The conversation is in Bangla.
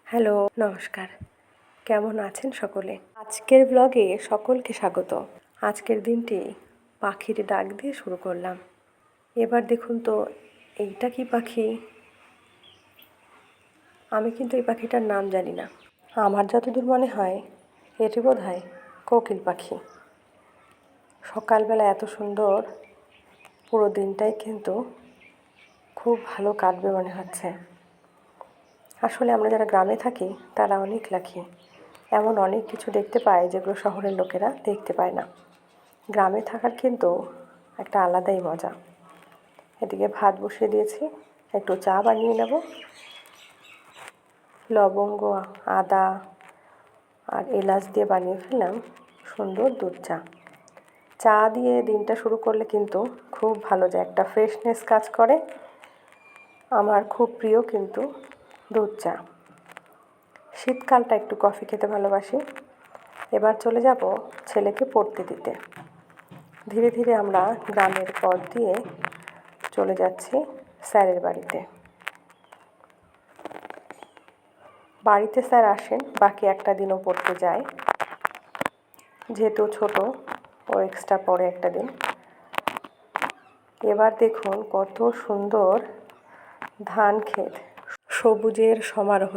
হ্যালো, নমস্কার। কেমন আছেন সকলে? আজকের ব্লগে সকলকে স্বাগত। আজকের দিনটি পাখির ডাক দিয়ে শুরু করলাম। এবার দেখুন তো এইটা কি পাখি? আমি কিন্তু এই পাখিটার নাম জানি না। আমার যতদূর মনে হয় এটি বোধহয় কোকিল পাখি। সকালবেলা এত সুন্দর, পুরো দিনটাই কিন্তু খুব ভালো কাটবে মনে হচ্ছে। আসলে আমরা যারা গ্রামে থাকি তারা অনেক লাকি। এমন অনেক কিছু দেখতে পায় যেগুলো শহরের লোকেরা দেখতে পায় না। গ্রামে থাকার কিন্তু একটা আলাদাই মজা। এদিকে ভাত বসিয়ে দিয়েছি, একটু চা বানিয়ে নেব। লবঙ্গ, আদা আর এলাচ দিয়ে বানিয়ে ফেললাম সুন্দর দুধ চা। চা দিয়ে দিনটা শুরু করলে কিন্তু খুব ভালো যায়, একটা ফ্রেশনেস কাজ করে। আমার খুব প্রিয় কিন্তু দুধ চা। শীতকালটা একটু কফি খেতে ভালোবাসি। এবার চলে যাব ছেলেকে পড়তে দিতে। ধীরে ধীরে আমরা গ্রামের পথ দিয়ে চলে যাচ্ছি স্যারের বাড়িতে। বাড়িতে স্যার আসেন, বাকি একটা দিনও পড়তে যায়। যেহেতু ছোট, ও এক্সট্রা পড়ে একটা দিন। এবার দেখুন কত সুন্দর ধান ক্ষেত, সবুজের সমারোহ।